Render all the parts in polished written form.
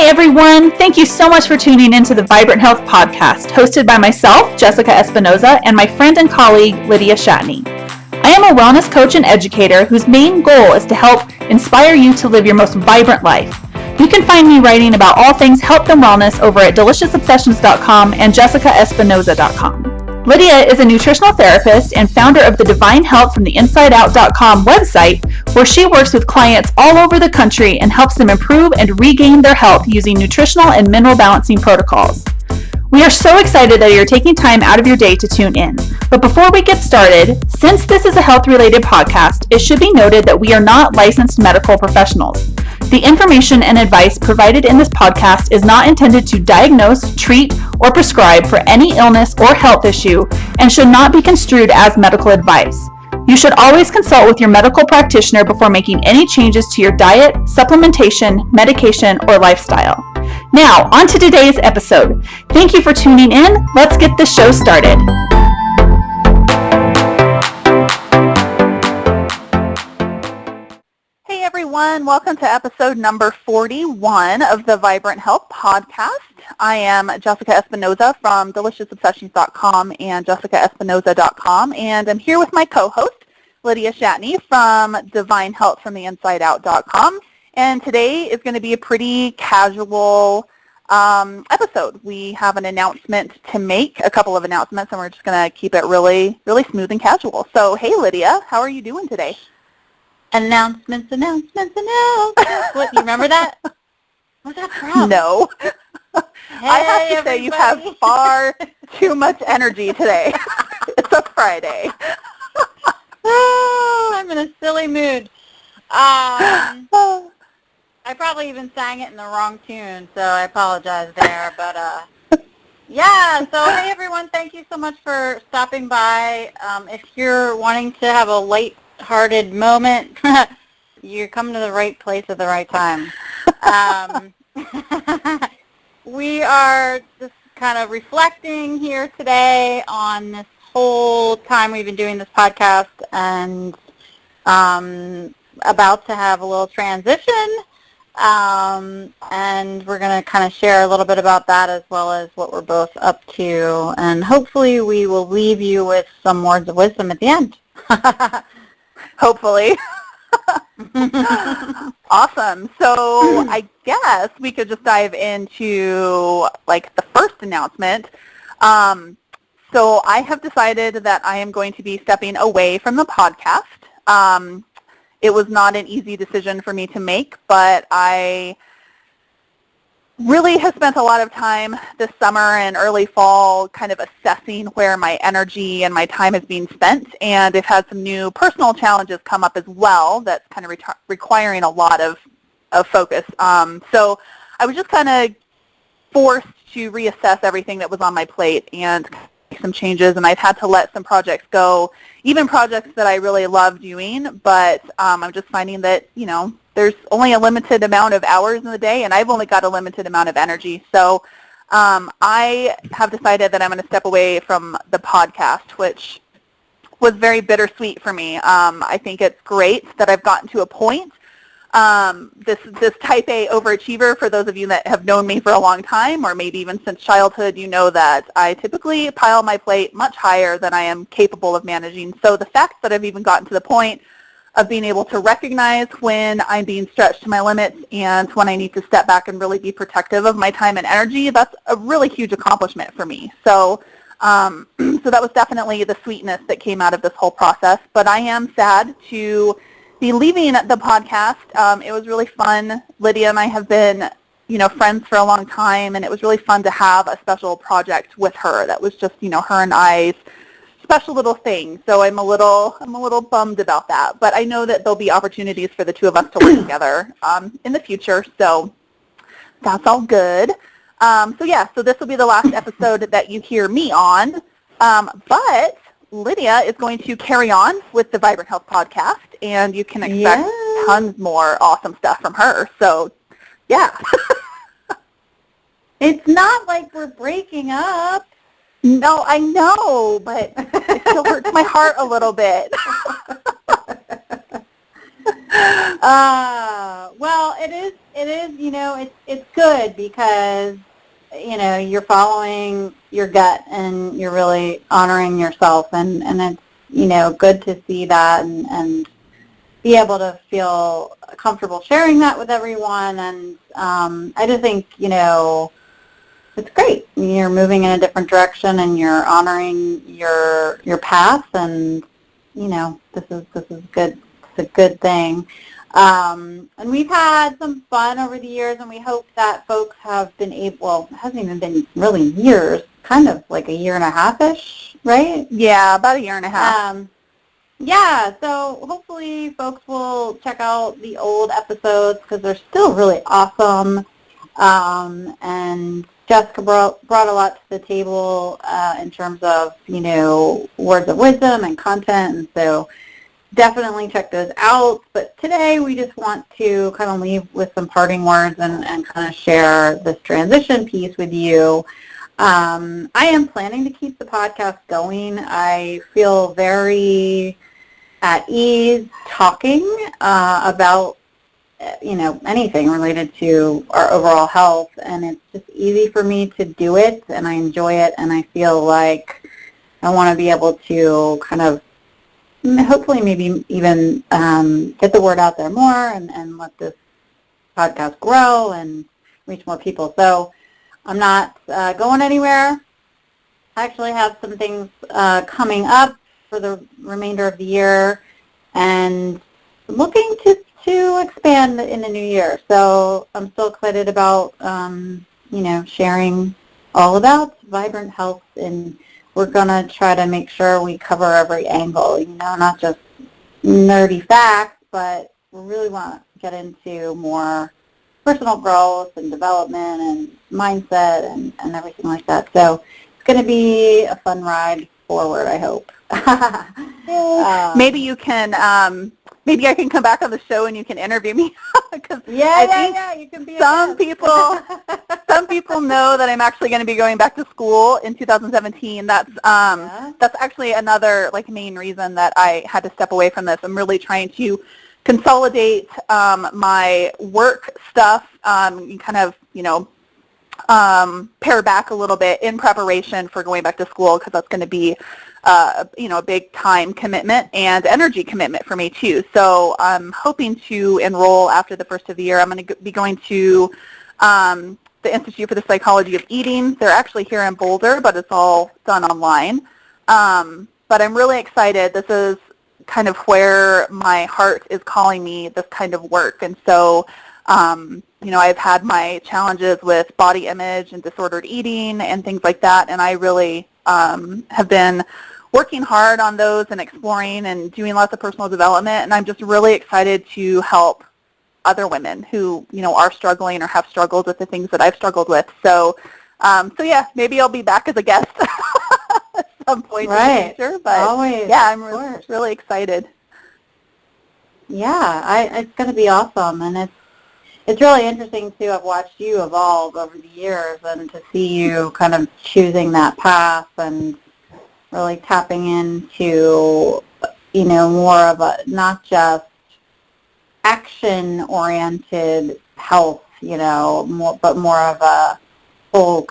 everyone. Thank you so much for tuning into the Vibrant Health Podcast, hosted by myself, Jessica Espinoza, and my friend and colleague, Lydia Shatney. I am a wellness coach and educator whose main goal is to help inspire you to live your most vibrant life. You can find me writing about all things health and wellness over at deliciousobsessions.com and jessicaespinoza.com. Lydia is a nutritional therapist and founder of the Divine Health from the InsideOut.com website, where she works with clients all over the country and helps them improve and regain their health using nutritional and mineral balancing protocols. We are so excited that you're taking time out of your day to tune in. But before we get started, since this is a health-related podcast, it should be noted that we are not licensed medical professionals. The information and advice provided in this podcast is not intended to diagnose, treat, or prescribe for any illness or health issue and should not be construed as medical advice. You should always consult with your medical practitioner before making any changes to your diet, supplementation, medication, or lifestyle. Now, on to today's episode. Thank you for tuning in. Let's get this show started. Hey everyone, welcome to episode number 41 of the Vibrant Health Podcast. I am Jessica Espinoza from deliciousobsessions.com and jessicaespinoza.com, and I'm here with my co-host, Lydia Shatney from Divine Health from the InsideOut.com. And today is going to be a pretty casual episode. We have an announcement to make, a couple of announcements, and we're just going to keep it really, really smooth and casual. So, hey Lydia, how are you doing today? Announcements. What, you remember that? What's that from? No. Hey, I have to say you have far too much energy today. It's a Friday. Oh, I'm in a silly mood. I probably even sang it in the wrong tune, so I apologize there. But, yeah, so hey, everyone, thank you so much for stopping by. If you're wanting to have a lighthearted moment, you're coming to the right place at the right time. We are just kind of reflecting here today on this whole time we've been doing this podcast and about to have a little transition. And we're going to kind of share a little bit about that as well as what we're both up to. And hopefully we will leave you with some words of wisdom at the end. Hopefully. Awesome. So I guess we could just dive into like the first announcement. So I have decided that I am going to be stepping away from the podcast. It was not an easy decision for me to make, but I really have spent a lot of time this summer and early fall kind of assessing where my energy and my time is being spent, and I've had some new personal challenges come up as well that's kind of requiring a lot of focus. So I was just kind of forced to reassess everything that was on my plate and make some changes, and I've had to let some projects go, even projects that I really love doing, but I'm just finding that, you know, there's only a limited amount of hours in the day, and I've only got a limited amount of energy. So I have decided that I'm going to step away from the podcast, which was very bittersweet for me. I think it's great that I've gotten to a point. This type A overachiever, for those of you that have known me for a long time, or maybe even since childhood, you know that I typically pile my plate much higher than I am capable of managing. So the fact that I've even gotten to the point of being able to recognize when I'm being stretched to my limits and when I need to step back and really be protective of my time and energy, that's a really huge accomplishment for me. So so that was definitely the sweetness that came out of this whole process. But I am sad to be leaving the podcast. It was really fun. Lydia and I have been, you know, friends for a long time, and it was really fun to have a special project with her that was just, you know, her and I's special little thing. So I'm a little bummed about that. But I know that there'll be opportunities for the two of us to work together in the future. So that's all good. So yeah, so this will be the last episode that you hear me on. But Lydia is going to carry on with the Vibrant Health Podcast, and you can expect tons more awesome stuff from her. So, yeah. It's not like we're breaking up. No, I know, but it still hurts my heart a little bit. Well, it is, it's good because, you're following your gut and you're really honoring yourself, and it's, good to see that and be able to feel comfortable sharing that with everyone. And I just think, it's great. You're moving in a different direction and you're honoring your path, and this is good. It's a good thing. And we've had some fun over the years, and we hope that folks have been able. Well, it hasn't even been really years. Kind of like a year and a half-ish, right? Yeah, about a year and a half. Yeah, so hopefully folks will check out the old episodes because they're still really awesome. And Jessica brought a lot to the table in terms of, words of wisdom and content, and so definitely check those out. But today we just want to kind of leave with some parting words and kind of share this transition piece with you. I am planning to keep the podcast going. I feel very at ease talking about anything related to our overall health, and it's just easy for me to do it, and I enjoy it, and I feel like I want to be able to kind of hopefully maybe even get the word out there more and let this podcast grow and reach more people. So I'm not going anywhere. I actually have some things coming up for the remainder of the year, and looking to expand in the new year. So I'm still excited about, sharing all about vibrant health, and we're going to try to make sure we cover every angle, not just nerdy facts, but we really want to get into more personal growth and development and mindset and everything like that. So it's going to be a fun ride forward, I hope. Maybe you can, maybe I can come back on the show and you can interview me. Because you can be some people know that I'm actually going to be going back to school in 2017. That's actually another main reason that I had to step away from this. I'm really trying to consolidate my work stuff and kind of pare back a little bit in preparation for going back to school, because that's going to be a big time commitment and energy commitment for me too. So I'm hoping to enroll after the first of the year. I'm going to be going to the Institute for the Psychology of Eating. They're actually here in Boulder, but it's all done online. But I'm really excited. This is kind of where my heart is calling me, this kind of work. And so I've had my challenges with body image and disordered eating and things like that, and I really have been working hard on those and exploring and doing lots of personal development, and I'm just really excited to help other women who, are struggling or have struggled with the things that I've struggled with. So yeah, maybe I'll be back as a guest at some point in the future, but always, yeah, I'm really excited. Yeah, it's going to be awesome, and it's really interesting to have watched you evolve over the years and to see you kind of choosing that path and really tapping into, more of a, not just action-oriented health, but more of a whole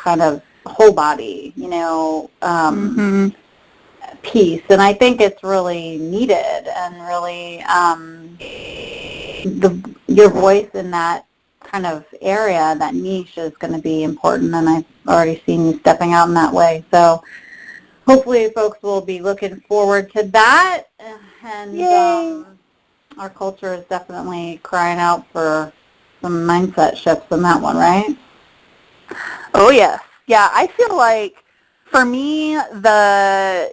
body, piece. And I think it's really needed, and really your voice in that kind of area, that niche, is going to be important, and I've already seen you stepping out in that way. So hopefully folks will be looking forward to that, and our culture is definitely crying out for some mindset shifts in that one, right? Oh, yes. Yeah, I feel like for me, the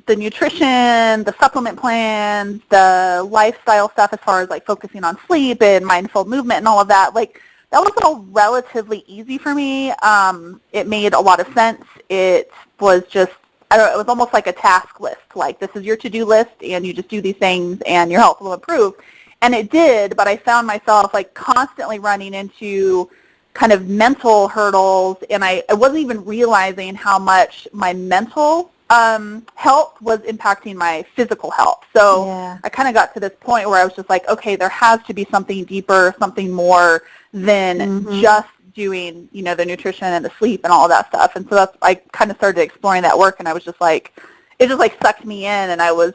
nutrition, the supplement plans, the lifestyle stuff as far as focusing on sleep and mindful movement and all of that, that was all relatively easy for me. It made a lot of sense. It was just, it was almost like a task list. This is your to-do list, and you just do these things, and your health will improve. And it did, but I found myself constantly running into kind of mental hurdles, and I wasn't even realizing how much my mental health was impacting my physical health. So I kind of got to this point where I was just like, okay, there has to be something deeper, something more than just doing, the nutrition and the sleep and all of that stuff. And so I kind of started exploring that work, and I was just like, it just like sucked me in, and I was,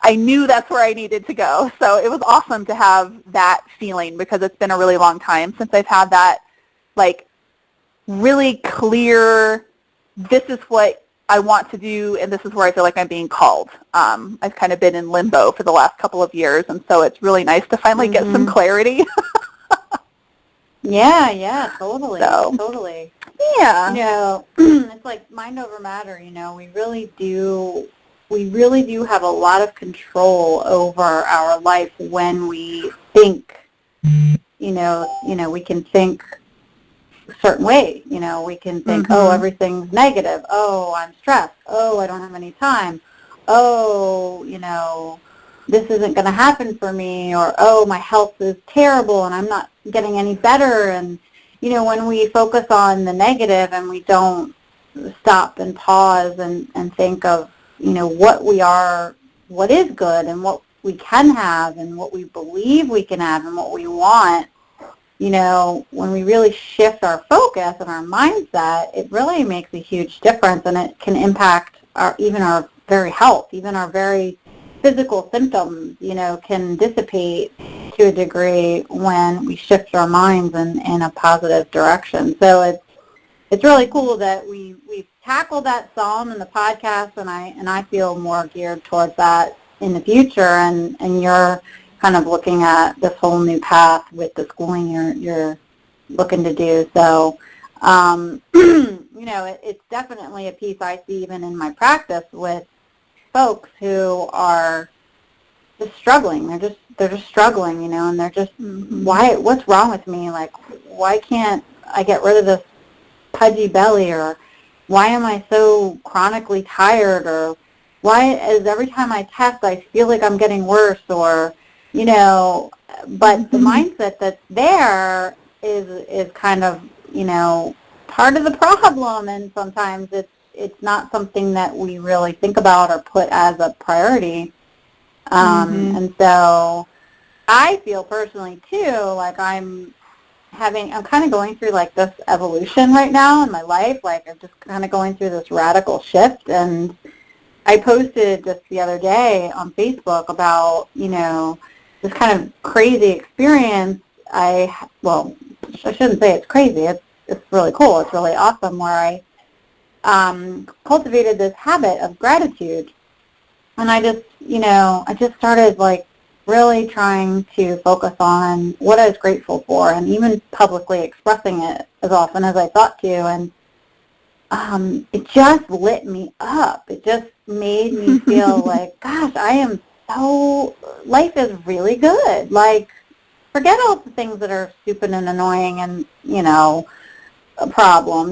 I knew that's where I needed to go. So it was awesome to have that feeling, because it's been a really long time since I've had that, like, really clear, this is what I want to do, and this is where I feel like I'm being called. I've kind of been in limbo for the last couple of years, and so it's really nice to finally get some clarity. Yeah, totally. So, totally. Yeah. It's like mind over matter, we really do have a lot of control over our life when we think, we can think a certain way. We can think, oh, everything's negative. Oh, I'm stressed. Oh, I don't have any time. Oh, this isn't going to happen for me, or, oh, my health is terrible and I'm not getting any better. And, when we focus on the negative and we don't stop and pause and think of, what is good and what we can have and what we believe we can have and what we want, when we really shift our focus and our mindset, it really makes a huge difference, and it can impact even our very health, even our very physical symptoms, can dissipate to a degree when we shift our minds in a positive direction. So it's really cool that we've tackled that psalm in the podcast, and I feel more geared towards that in the future, and you're kind of looking at this whole new path with the schooling you're looking to do. So, it's definitely a piece I see even in my practice with folks who are just struggling. They're just struggling, and they're just, what's wrong with me? Like, why can't I get rid of this pudgy belly, or why am I so chronically tired, or why is every time I test I feel like I'm getting worse, or, but the mindset that's there is kind of, part of the problem, and sometimes it's not something that we really think about or put as a priority. And so I feel personally too, like I'm kind of going through like this evolution right now in my life. Like I'm just kind of going through this radical shift. And I posted just the other day on Facebook about, this kind of crazy experience I shouldn't say it's crazy. It's really cool. It's really awesome, where I cultivated this habit of gratitude. And I just started like really trying to focus on what I was grateful for, and even publicly expressing it as often as I thought to. And it just lit me up. It just made me feel like, gosh, life is really good. Like, forget all the things that are stupid and annoying and, a problem.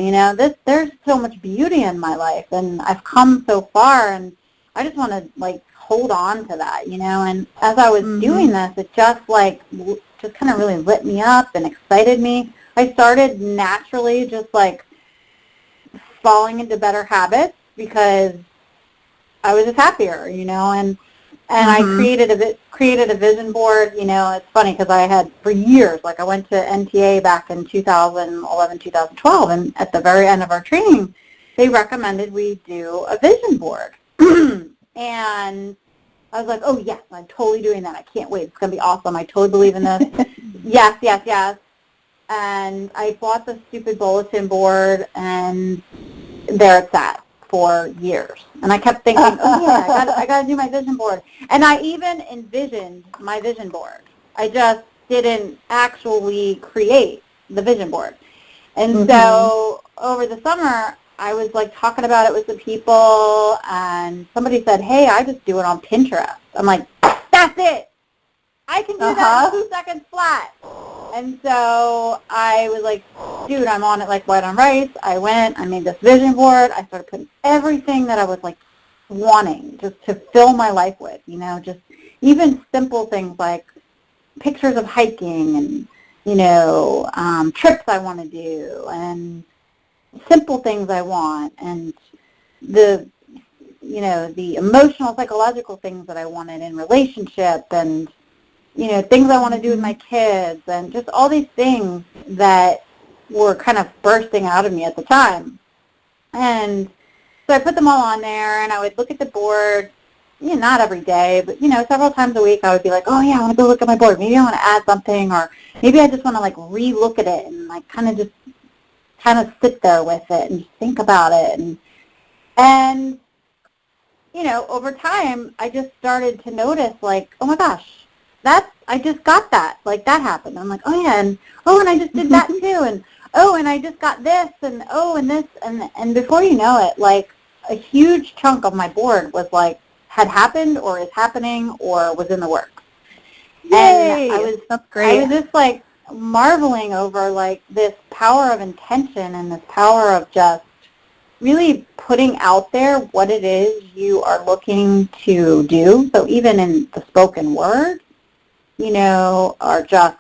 There's so much beauty in my life, and I've come so far, and I just want to, like, hold on to that, and as I was doing this, it just kind of really lit me up and excited me. I started naturally just, like, falling into better habits because I was just happier, and I created a vision board. It's funny because I had for years, like I went to NTA back in 2011, 2012, and at the very end of our training, they recommended we do a vision board. And I was like, oh, yes, I'm totally doing that. I can't wait. It's going to be awesome. I totally believe in this. Yes. And I bought the stupid bulletin board, and there it's at for years. And I kept thinking, I got to do my vision board. And I even envisioned my vision board. I just didn't actually create the vision board. And so over the summer, I was like talking about it with some people, and somebody said, hey, I just do it on Pinterest. I'm like, that's it. I can do that in 2 seconds flat. And so I was like, dude, I'm on it like white on rice. I went, I made this vision board. I started putting everything that I was like wanting just to fill my life with, just even simple things like pictures of hiking and, trips I want to do, and simple things I want, and the the emotional, psychological things that I wanted in relationship, and, things I want to do with my kids, and just all these things that were kind of bursting out of me at the time. And so I put them all on there, and I would look at the board, not every day, but, several times a week I would be like, oh, yeah, I want to go look at my board. Maybe I want to add something, or maybe I just want to, like, re-look at it and, like, kind of sit there with it and think about it. And over time, I just started to notice, like, oh, my gosh, I just got that. Like, that happened. I'm like, oh, yeah, and I just did that, too, and I just got this, and this, and before you know it, like, a huge chunk of my board was, like, had happened or is happening or was in the works. Yay! And That's great. I was just, like, marveling over, like, this power of intention and this power of just really putting out there what it is you are looking to do. So even in the spoken word, or just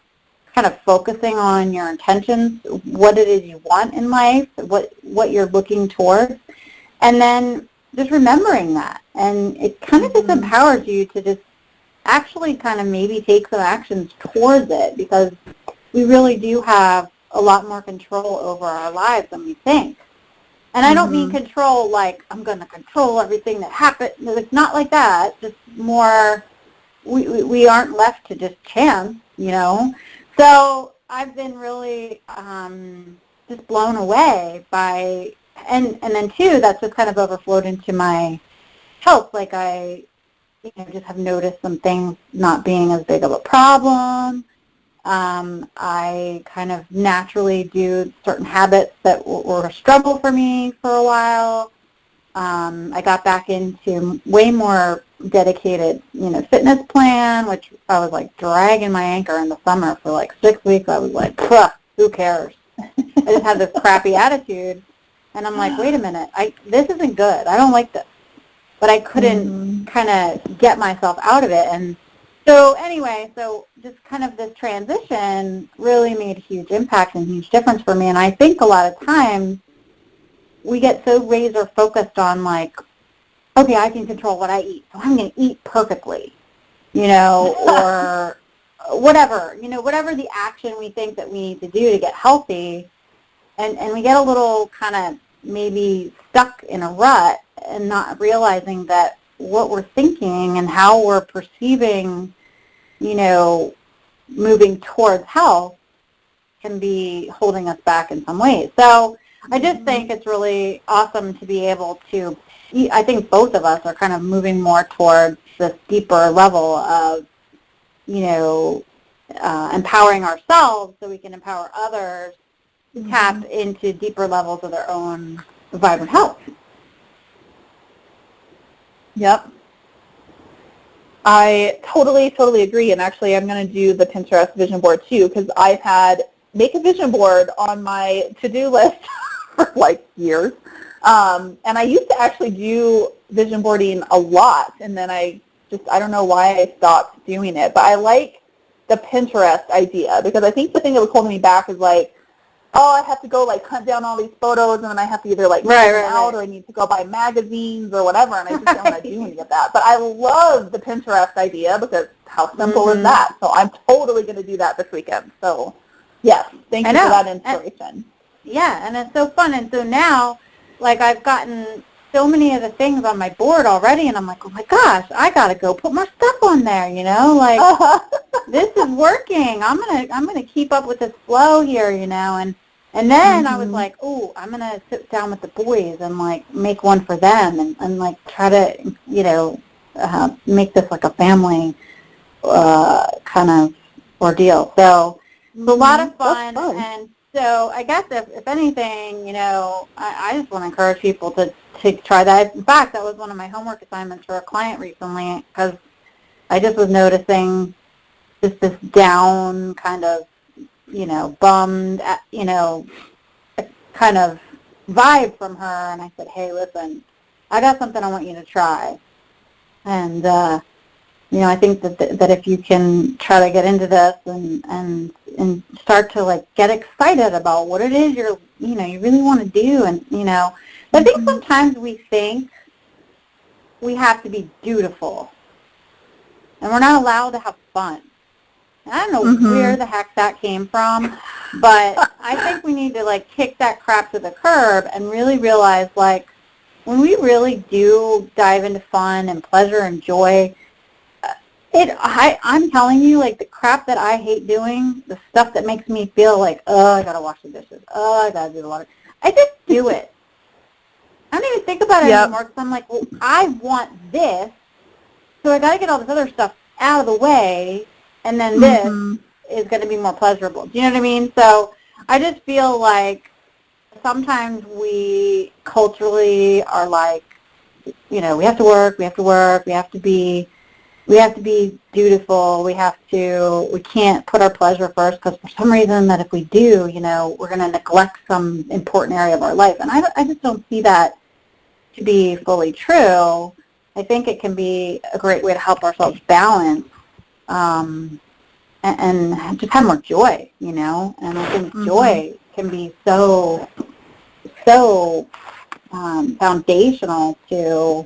kind of focusing on your intentions, what it is you want in life, what you're looking towards, and then just remembering that. And it kind of just empowers you to just actually kind of maybe take some actions towards it, because we really do have a lot more control over our lives than we think. And I don't mean control like I'm going to control everything that happens. It's not like that. Just more, we aren't left to just chance, So I've been really just blown away by, and then too, that's just kind of overflowed into my health. Like I just have noticed some things not being as big of a problem. I kind of naturally do certain habits that were a struggle for me for a while. I got back into way more dedicated, fitness plan, which I was like dragging my anchor in the summer for like 6 weeks. I was like, who cares? I just had this crappy attitude, and I'm like, wait a minute, this isn't good. I don't like this. But I couldn't kind of get myself out of it. And so anyway, just kind of this transition really made a huge impact and huge difference for me. And I think a lot of times we get so razor focused on like, okay, I can control what I eat, so I'm going to eat perfectly, or whatever, whatever the action we think that we need to do to get healthy. And we get a little kind of maybe stuck in a rut and not realizing that what we're thinking and how we're perceiving, moving towards health can be holding us back in some ways. So I just think it's really awesome to be able to, I think both of us are kind of moving more towards this deeper level of, empowering ourselves so we can empower others to tap into deeper levels of their own vibrant health. Yep. I totally agree. And actually, I'm going to do the Pinterest vision board too, because I've had make a vision board on my to-do list for like years. And I used to actually do vision boarding a lot, and then I don't know why I stopped doing it. But I like the Pinterest idea, because I think the thing that was holding me back is like, I have to go like hunt down all these photos, and then I have to either like print them out, or I need to go buy magazines or whatever, and I just don't want to do any of that. But I love the Pinterest idea, because how simple is that? So I'm totally going to do that this weekend. So yes, thank you for that inspiration. And it's so fun. And so now, like, I've gotten so many of the things on my board already, and I'm like, oh my gosh, I got to go put more stuff on there, like this is working. I'm gonna keep up with this flow here, and then I was like, oh, I'm going to sit down with the boys and, like, make one for them and like, try to, make this, like, a family kind of ordeal. So it's a lot of fun. And so I guess if anything, I just want to encourage people to try that. In fact, that was one of my homework assignments for a client recently, because I just was noticing just this down kind of, bummed, kind of vibe from her. And I said, hey, listen, I got something I want you to try. And, I think that if you can try to get into this and start to, like, get excited about what it is you really want to do. And, I think sometimes we think we have to be dutiful. And we're not allowed to have fun. And I don't know where the heck that came from, but I think we need to, like, kick that crap to the curb and really realize, like, when we really do dive into fun and pleasure and joy, I'm telling you, like, the crap that I hate doing, the stuff that makes me feel like, oh, I got to wash the dishes, oh, I got to do the laundry, I just do it. I don't even think about it anymore because I'm like, well, I want this, so I got to get all this other stuff out of the way, and then this is going to be more pleasurable. Do you know what I mean? So I just feel like sometimes we culturally are like, you know, we have to work, we have to be dutiful, we can't put our pleasure first because for some reason that if we do, you know, we're going to neglect some important area of our life. And I just don't see that to be fully true. I think it can be a great way to help ourselves balance and just have more joy, you know. And I think joy can be so foundational to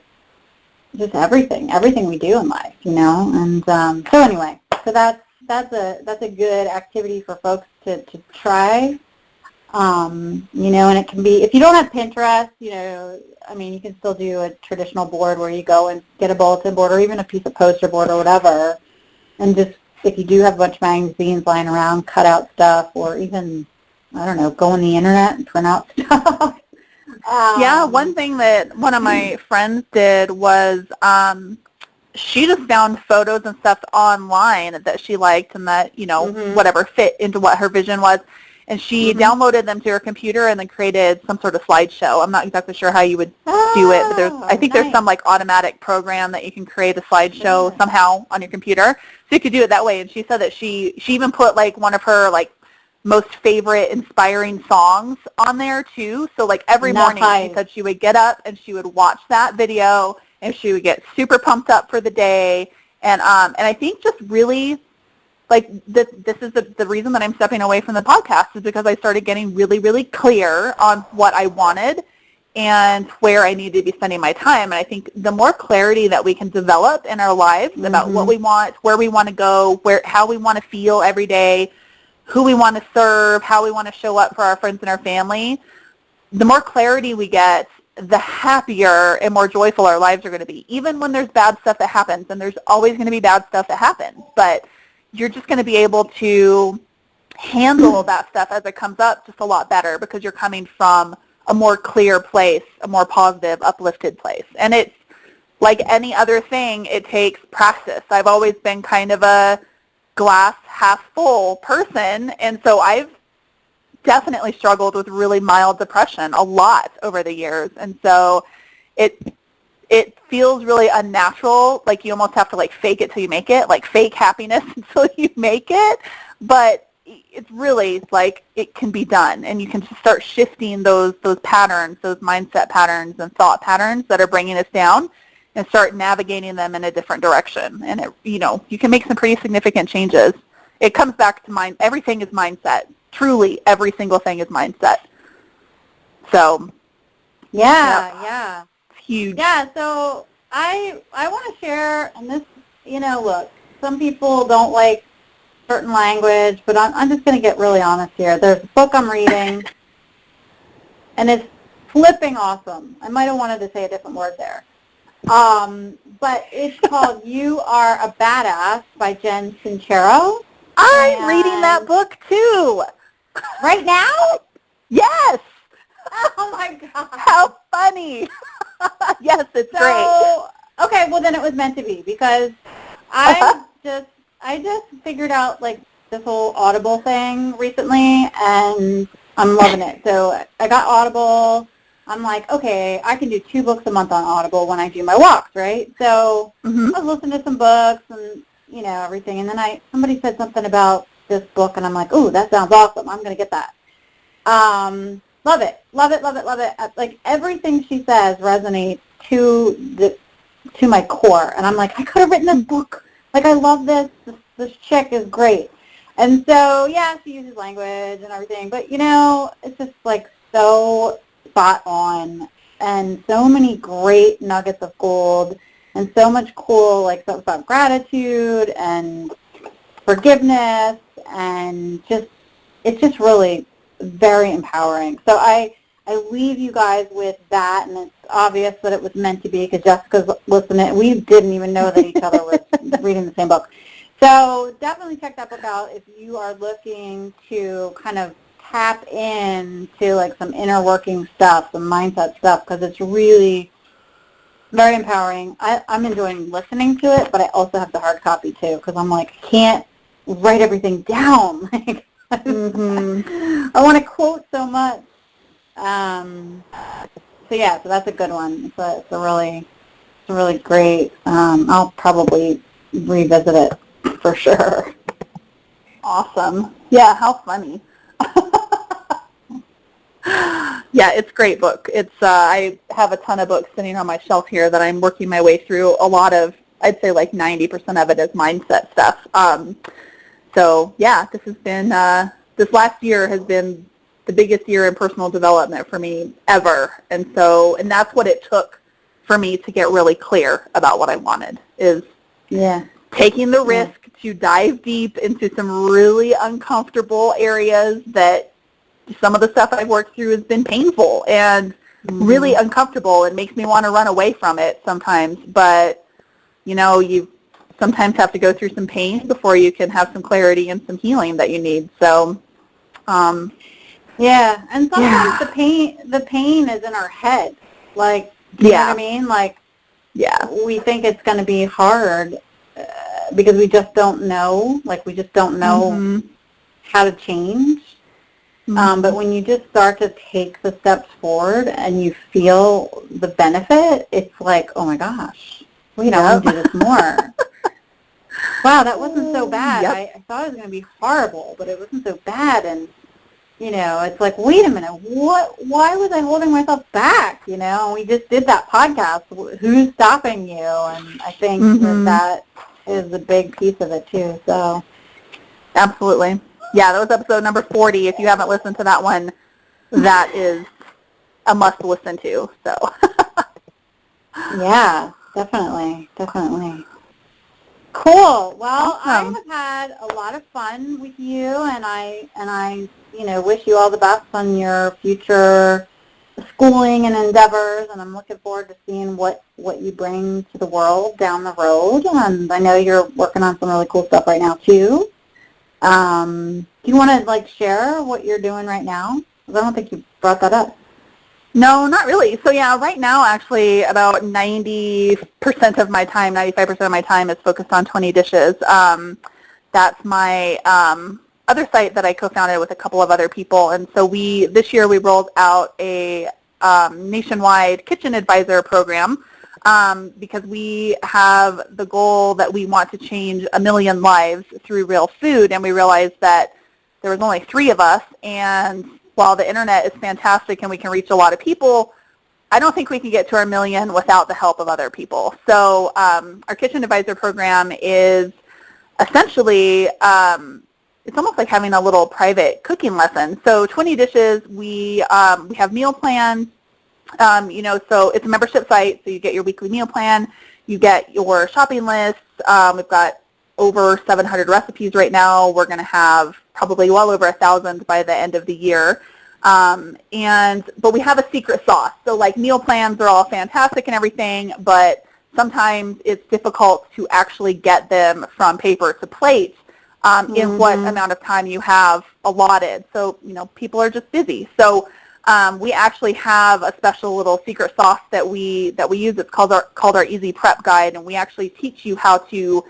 just everything we do in life, you know. And so anyway, so that's a good activity for folks to try. You know, and it can be, if you don't have Pinterest, you know, I mean, you can still do a traditional board where you go and get a bulletin board or even a piece of poster board or whatever, and just, if you do have a bunch of magazines lying around, cut out stuff, or even, I don't know, go on the internet and print out stuff. Yeah, one thing that one of my friends did was she just found photos and stuff online that she liked and that, you know, whatever fit into what her vision was. And she downloaded them to her computer and then created some sort of slideshow. I'm not exactly sure how you would do it, but I think there's some like automatic program that you can create a slideshow somehow on your computer. So you could do it that way. And she said that she even put like one of her like most favorite inspiring songs on there too. So like every morning she said she would get up and she would watch that video and she would get super pumped up for the day. And I think just really, like, this is the reason that I'm stepping away from the podcast is because I started getting really, really clear on what I wanted and where I needed to be spending my time. And I think the more clarity that we can develop in our lives about what we want, where we want to go, how we want to feel every day, who we want to serve, how we want to show up for our friends and our family, the more clarity we get, the happier and more joyful our lives are going to be. Even when there's bad stuff that happens, and there's always going to be bad stuff that happens, but you're just going to be able to handle that stuff as it comes up just a lot better because you're coming from a more clear place, a more positive, uplifted place. And it's like any other thing, it takes practice. I've always been kind of a glass half full person, and so I've definitely struggled with really mild depression a lot over the years. And so it feels really unnatural, like you almost have to like fake it till you make it, like fake happiness until you make it. But it's really like it can be done, and you can just start shifting those patterns, those mindset patterns and thought patterns that are bringing us down, and start navigating them in a different direction. And it, you know, you can make some pretty significant changes. It comes back to mind. Everything is mindset. Truly, every single thing is mindset. So, yeah. Huge. Yeah, so I want to share, and this, you know, look, some people don't like certain language, but I'm just going to get really honest here. There's a book I'm reading, and it's flipping awesome. I might have wanted to say a different word there. But it's called You Are a Badass by Jen Sincero. I'm reading that book too. Right now? Yes. Oh my God. How funny. Yes, it's great. Okay, well then it was meant to be because I just figured out like this whole Audible thing recently, and I'm loving it. So I got Audible. I'm like, okay, I can do 2 books a month on Audible when I do my walks, right? So I was listening to some books and, you know, everything. And then somebody said something about this book, and I'm like, ooh, that sounds awesome. I'm going to get that. Love it. Like everything she says resonates to my core. And I'm like, I could have written this book. Like, I love this. This chick is great. And so, yeah, she uses language and everything. But, you know, it's just like so spot on. and so many great nuggets of gold and so much cool, like, stuff about gratitude and forgiveness, and it's just really very empowering. So I leave you guys with that, and it's obvious that it was meant to be because Jessica's listening. We didn't even know that each other was reading the same book. So definitely check that book out if you are looking to kind of tap into, like, some inner working stuff, some mindset stuff, because it's really very empowering. I'm enjoying listening to it, but I also have the hard copy too because I'm like, I can't write everything down. Like, I want to quote so much. So yeah, so that's a good one. It's a really great. I'll probably revisit it for sure. Awesome. Yeah, how funny. Yeah, it's a great book. It's I have a ton of books sitting on my shelf here that I'm working my way through. A lot of, I'd say like 90% of it is mindset stuff. So yeah, this has been this last year has been the biggest year in personal development for me ever, and that's what it took for me to get really clear about what I wanted, is taking the risk to dive deep into some really uncomfortable areas that some of the stuff I've worked through has been painful and really uncomfortable and makes me want to run away from it sometimes. But, you know, you sometimes have to go through some pain before you can have some clarity and some healing that you need. So, yeah, and sometimes the pain is in our head. Like, you know what I mean? Like, we think it's going to be hard because we just don't know. Like, we just don't know how to change. But when you just start to take the steps forward and you feel the benefit, it's like, oh my gosh, wait, I want to do this more. Wow, that wasn't so bad. I thought it was going to be horrible, but it wasn't so bad. And, you know, it's like, wait a minute, why was I holding myself back? You know, we just did that podcast. Who's stopping you? And I think that is a big piece of it too. So, absolutely. Yeah, that was episode number 40. If you haven't listened to that one, that is a must listen to. So, yeah, definitely. Cool. Well, awesome. I have had a lot of fun with you, and I, you know, wish you all the best on your future schooling and endeavors, and I'm looking forward to seeing what you bring to the world down the road. And I know you're working on some really cool stuff right now too. Do you want to, like, share what you're doing right now? Because I don't think you brought that up. No, not really. So yeah, right now actually about 90% of my time, 95% of my time is focused on 20 Dishes. That's my other site that I co-founded with a couple of other people. And so this year we rolled out a nationwide kitchen advisor program because we have the goal that we want to change 1 million lives through real food. And we realized that there was only 3 of us, and while the internet is fantastic and we can reach a lot of people, I don't think we can get to our 1 million without the help of other people. So our Kitchen Advisor program is essentially, it's almost like having a little private cooking lesson. So 20 Dishes, we have meal plans, you know, so it's a membership site, so you get your weekly meal plan, you get your shopping lists. We've got over 700 recipes right now. We're going to have probably well over 1,000 by the end of the year. But we have a secret sauce. So like meal plans are all fantastic and everything, but sometimes it's difficult to actually get them from paper to plate in what amount of time you have allotted. So, you know, people are just busy. So we actually have a special little secret sauce that we use. It's called our Easy Prep Guide, and we actually teach you how to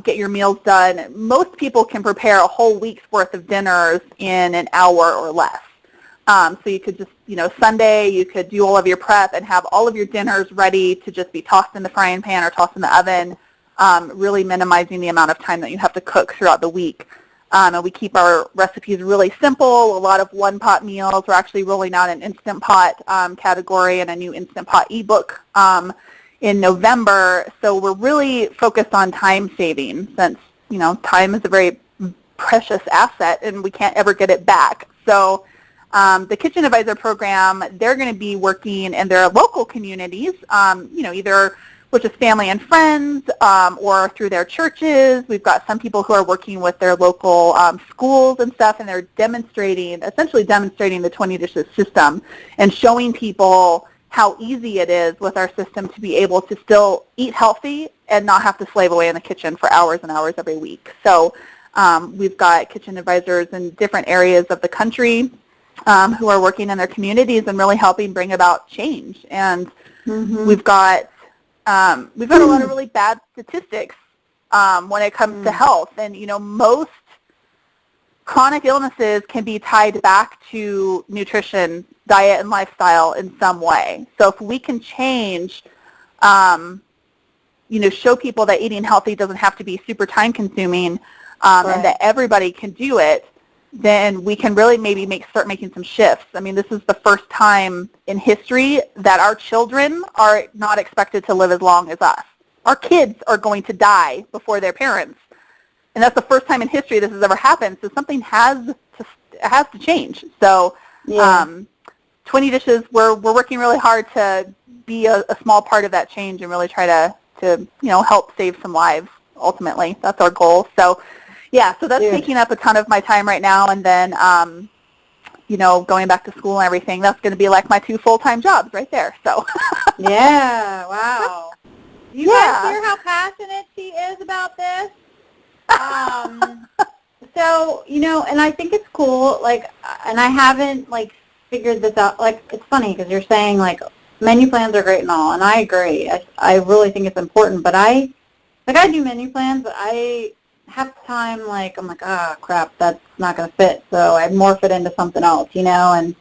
get your meals done. Most people can prepare a whole week's worth of dinners in an hour or less. So you could just, you know, Sunday you could do all of your prep and have all of your dinners ready to just be tossed in the frying pan or tossed in the oven, really minimizing the amount of time that you have to cook throughout the week. And we keep our recipes really simple, a lot of one-pot meals. We're actually rolling out an Instant Pot category and a new Instant Pot ebook in November. So we're really focused on time saving, since, you know, time is a very precious asset and we can't ever get it back. So The Kitchen Advisor program, they're going to be working in their local communities, either with just family and friends or through their churches. We've got some people who are working with their local schools and stuff, and they're essentially demonstrating the 20 dishes system and showing people how easy it is with our system to be able to still eat healthy and not have to slave away in the kitchen for hours and hours every week. So we've got kitchen advisors in different areas of the country who are working in their communities and really helping bring about change. And we've got a lot of really bad statistics when it comes to health. And, most chronic illnesses can be tied back to nutrition, diet, and lifestyle in some way. So if we can change, show people that eating healthy doesn't have to be super time-consuming and that everybody can do it, then we can really maybe start making some shifts. I mean, this is the first time in history that our children are not expected to live as long as us. Our kids are going to die before their parents. And that's the first time in history this has ever happened. So something has to change. So 20 Dishes, we're working really hard to be a small part of that change and really try to help save some lives ultimately. That's our goal. So so that's taking up a ton of my time right now, and then going back to school and everything, that's going to be like my 2 full-time jobs right there. So wow. Do you guys hear how passionate she is about this? So, and I think it's cool, and I haven't, figured this out. It's funny because you're saying, menu plans are great and all, and I agree. I really think it's important, but I do menu plans, but I half the time, I'm like, crap, that's not going to fit, so I morph it into something else, and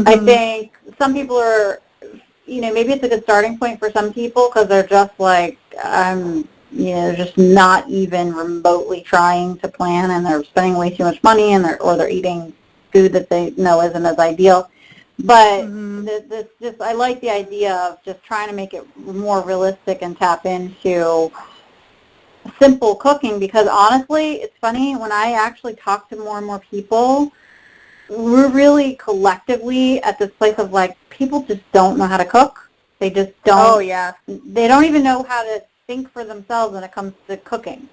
I think some people are, maybe it's a good starting point for some people because they're just they're just not even remotely trying to plan, and they're spending way too much money, and they're eating food that they know isn't as ideal. But I like the idea of just trying to make it more realistic and tap into simple cooking, because honestly, it's funny, when I actually talk to more and more people, we're really collectively at this place of people just don't know how to cook. They just don't. They don't even know how to think for themselves when it comes to cooking.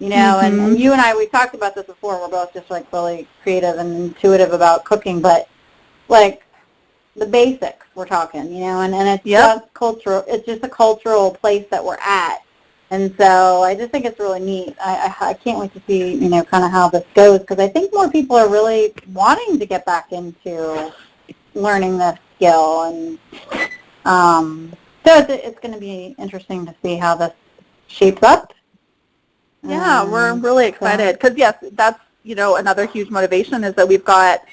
And you and I, we talked about this before. We're both just really creative and intuitive about cooking, but the basics we're talking, and it's just cultural. It's just a cultural place that we're at. And so I just think it's really neat. I can't wait to see, kind of how this goes, because I think more people are really wanting to get back into learning this skill. And so it's going to be interesting to see how this shapes up. Yeah, we're really excited because, yes, that's, another huge motivation is that we've got,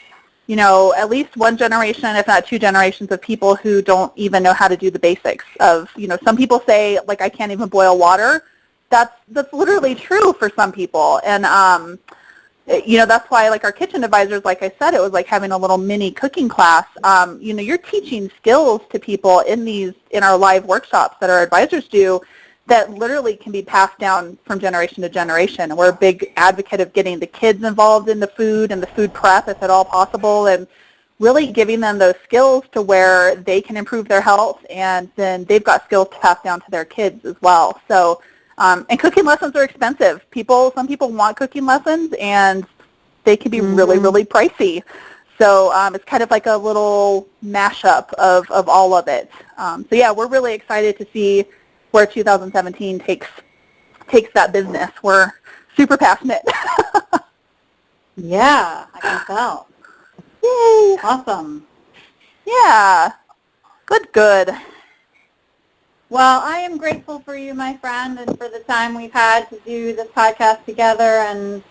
at least one generation, if not 2 generations of people who don't even know how to do the basics of, some people say, I can't even boil water. That's literally true for some people. And, that's why, our kitchen advisors, like I said, it was like having a little mini cooking class. You're teaching skills to people in our live workshops that our advisors do that literally can be passed down from generation to generation. And we're a big advocate of getting the kids involved in the food and the food prep, if at all possible, and really giving them those skills to where they can improve their health, and then they've got skills to pass down to their kids as well. So, and cooking lessons are expensive. Some people want cooking lessons, and they can be really, really pricey. So it's kind of like a little mashup of all of it. We're really excited to see where 2017 takes that business. We're super passionate. Yeah, I can tell. Yay. Awesome. Yeah. Good. Well, I am grateful for you, my friend, and for the time we've had to do this podcast together, and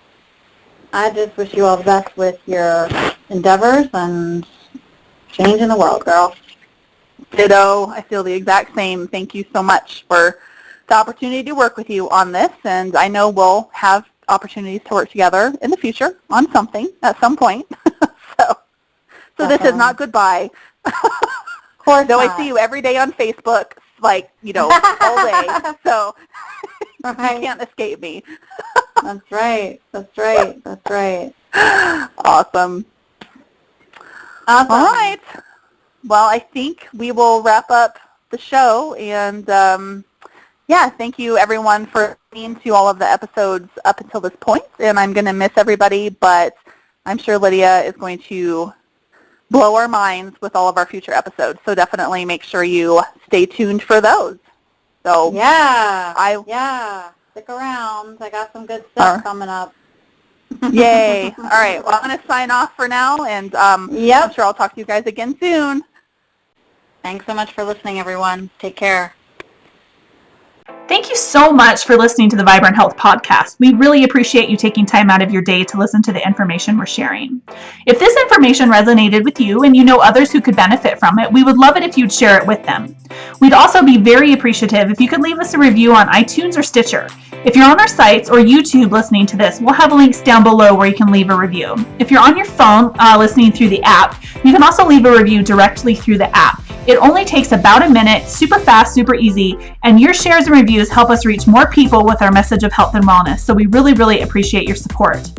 I just wish you all the best with your endeavors and changing the world, girl. Ditto. I feel the exact same. Thank you so much for the opportunity to work with you on this, and I know we'll have opportunities to work together in the future on something at some point. So this is not goodbye. Of course Though not. I see you every day on Facebook, all day, so you can't escape me. That's right. Awesome. Awesome. All right. Well, I think we will wrap up the show, and thank you everyone for listening to all of the episodes up until this point, and I'm going to miss everybody, but I'm sure Lydia is going to blow our minds with all of our future episodes, so definitely make sure you stay tuned for those. So stick around. I got some good stuff coming up. Yay. All right. Well, I'm going to sign off for now, and I'm sure I'll talk to you guys again soon. Thanks so much for listening, everyone. Take care. Thank you so much for listening to the Vibrant Health Podcast. We really appreciate you taking time out of your day to listen to the information we're sharing. If this information resonated with you and you know others who could benefit from it, we would love it if you'd share it with them. We'd also be very appreciative if you could leave us a review on iTunes or Stitcher. If you're on our sites or YouTube listening to this, we'll have links down below where you can leave a review. If you're on your phone listening through the app, you can also leave a review directly through the app. It only takes about a minute, super fast, super easy, and your shares and reviews help us reach more people with our message of health and wellness, so we really, really appreciate your support.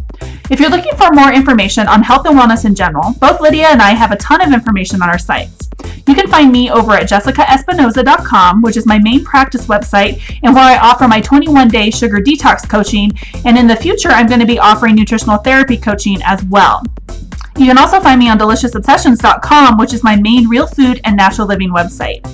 If you're looking for more information on health and wellness in general, both Lydia and I have a ton of information on our sites. You can find me over at jessicaespinoza.com, which is my main practice website and where I offer my 21-day sugar detox coaching, and in the future I'm going to be offering nutritional therapy coaching as well. You can also find me on deliciousobsessions.com, which is my main real food and natural living website.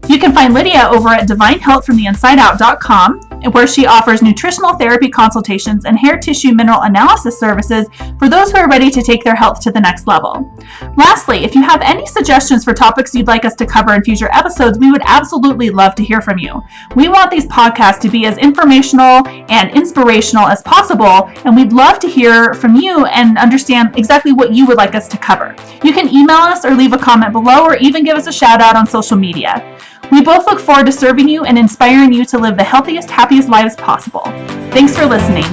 You can find Lydia over at divinehealthfromtheinsideout.com, where she offers nutritional therapy consultations and hair tissue mineral analysis services for those who are ready to take their health to the next level. Lastly, if you have any suggestions for topics you'd like us to cover in future episodes, we would absolutely love to hear from you. We want these podcasts to be as informational and inspirational as possible, and we'd love to hear from you and understand exactly what you would like us to cover. You can email us or leave a comment below, or even give us a shout out on social media. We both look forward to serving you and inspiring you to live the healthiest, happiest lives possible. Thanks for listening.